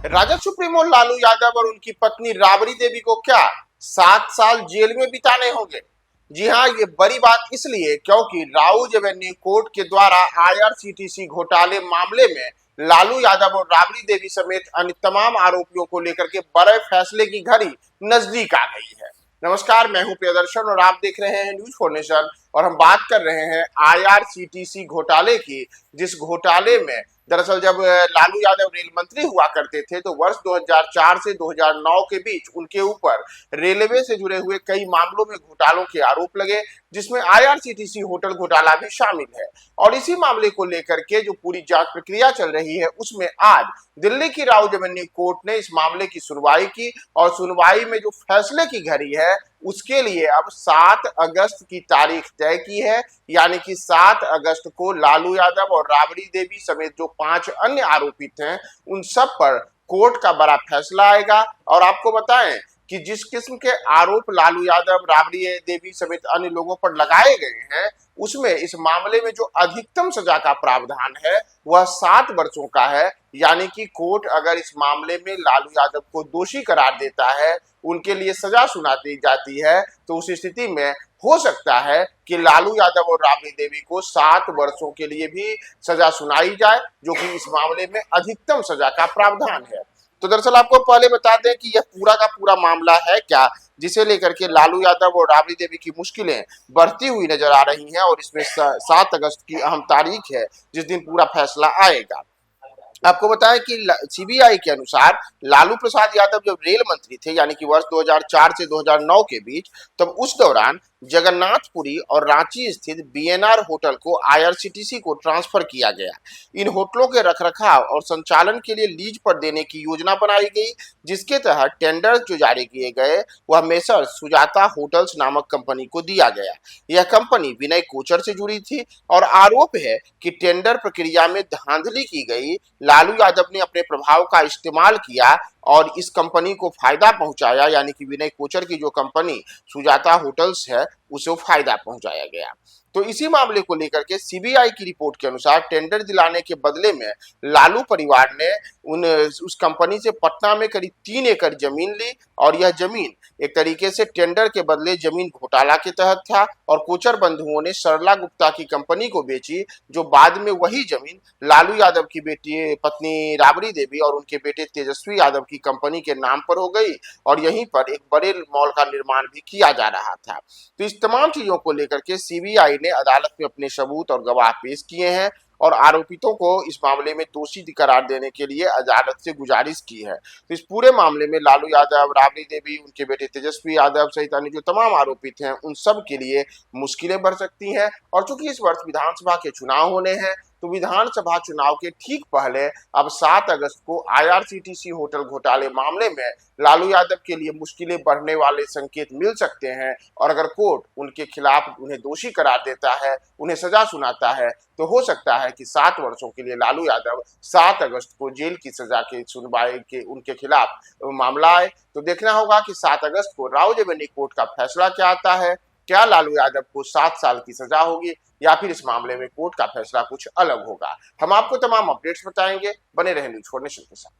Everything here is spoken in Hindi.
राजद सुप्रीमो लालू यादव और उनकी पत्नी राबड़ी देवी को क्या 7 साल जेल में बिताने होंगे। जी हाँ, ये बड़ी बात इसलिए क्योंकि राउज एवेन्यू कोर्ट के द्वारा आईआरसीटीसी घोटाले मामले में लालू यादव और राबड़ी देवी समेत अन्य तमाम आरोपियों को लेकर के बड़े फैसले की घड़ी नजदीक आ गई है। नमस्कार, मैं हूं प्रियदर्शन और आप देख रहे हैं न्यूज फॉर नेशन और हम बात कर रहे हैं आईआरसीटीसी घोटाले की, जिस घोटाले में दरअसल जब लालू यादव रेल मंत्री हुआ करते थे तो वर्ष 2004 से 2009 के बीच उनके ऊपर रेलवे से जुड़े हुए कई मामलों में घोटालों के आरोप लगे, जिसमें आईआरसीटीसी होटल घोटाला भी शामिल है। और इसी मामले को लेकर के जो पूरी जांच प्रक्रिया चल रही है उसमें आज दिल्ली की राउज एवेन्यू कोर्ट ने इस मामले की सुनवाई की और सुनवाई में जो फैसले की घड़ी है उसके लिए अब 7 अगस्त की तारीख तय की है। यानी कि 7 अगस्त को लालू यादव और राबड़ी देवी समेत जो 5 अन्य आरोपित हैं उन सब पर कोर्ट का बड़ा फैसला आएगा। और आपको बताएं कि जिस किस्म के आरोप लालू यादव, राबड़ी देवी समेत अन्य लोगों पर लगाए गए हैं उसमें इस मामले में जो अधिकतम सजा का प्रावधान है वह 7 वर्षों का है। यानी कि कोर्ट अगर इस मामले में लालू यादव को दोषी करार देता है, उनके लिए सजा सुनाती जाती है, तो उस स्थिति में हो सकता है कि लालू यादव और राबड़ी देवी को 7 वर्षों के लिए भी सजा सुनाई जाए, जो कि इस मामले में अधिकतम सजा का प्रावधान है। तो दरअसल आपको पहले बता दें कि यह पूरा का पूरा मामला है क्या, जिसे लेकर के लालू यादव और राबड़ी देवी की मुश्किलें बढ़ती हुई नजर आ रही हैं। और इसमें 7 अगस्त की अहम तारीख है जिस दिन पूरा फैसला आएगा। आपको बताएं कि सीबीआई के अनुसार लालू प्रसाद यादव जब रेल मंत्री थे, यानी कि वर्ष 2004 से 2009 के बीच, तब उस दौरान जगन्नाथपुरी और रांची स्थित बीएनआर होटल को आईआरसीटीसी को ट्रांसफर किया गया। इन होटलों के रखरखाव और संचालन के लिए लीज पर देने की योजना बनाई गई, जिसके तहत टेंडर जो जारी किए गए वह मेसर सुजाता होटल्स नामक कंपनी को दिया गया। यह कंपनी विनय कोचर से जुड़ी थी और आरोप है कि टेंडर प्रक्रिया में धांधली की गई। लालू यादव ने अपने प्रभाव का इस्तेमाल किया और इस कंपनी को फायदा पहुंचाया, यानी कि विनय कोचर की जो कंपनी सुजाता होटल्स है उसे फायदा पहुंचाया गया। तो इसी मामले को लेकर के सीबीआई की रिपोर्ट के अनुसार टेंडर दिलाने के बदले में लालू परिवार ने उस कंपनी से पटना में करीब 3 एकड़ जमीन ली और यह जमीन एक तरीके से टेंडर के बदले जमीन घोटाला के तहत था। और कोचर बंधुओं ने सरला गुप्ता की कंपनी को बेची, जो बाद में वही जमीन लालू यादव की बेटी पत्नी राबड़ी देवी और उनके बेटे तेजस्वी यादव की कंपनी के नाम पर हो गई और यहीं पर एक बड़े मॉल का निर्माण भी किया जा रहा था। तो इस तमाम चीजों को लेकर के सीबीआई ने अदालत में अपने सबूत और गवाह पेश किए हैं और आरोपितों को इस मामले में दोषी करार देने के लिए अदालत से गुजारिश की है। तो इस पूरे मामले में लालू यादव, राबड़ी देवी, उनके बेटे तेजस्वी यादव सहित अन्य जो तमाम आरोपित हैं उन सब के लिए मुश्किलें बढ़ सकती हैं। और चूंकि इस वर्ष विधानसभा के चुनाव होने हैं तो विधानसभा चुनाव के ठीक पहले अब 7 अगस्त को आईआरसीटीसी होटल घोटाले मामले में लालू यादव के लिए मुश्किलें बढ़ने वाले संकेत मिल सकते हैं। और अगर कोर्ट उनके खिलाफ उन्हें दोषी करार देता है, उन्हें सजा सुनाता है, तो हो सकता है कि 7 वर्षों के लिए लालू यादव 7 अगस्त को जेल की सजा के सुनवाई के उनके खिलाफ मामला आए। तो देखना होगा कि 7 अगस्त को राउज एवेन्यू कोर्ट का फैसला क्या आता है। क्या लालू यादव को 7 साल की सजा होगी या फिर इस मामले में कोर्ट का फैसला कुछ अलग होगा। हम आपको तमाम अपडेट्स बताएंगे, बने रहें न्यूज फॉर नेशन के साथ।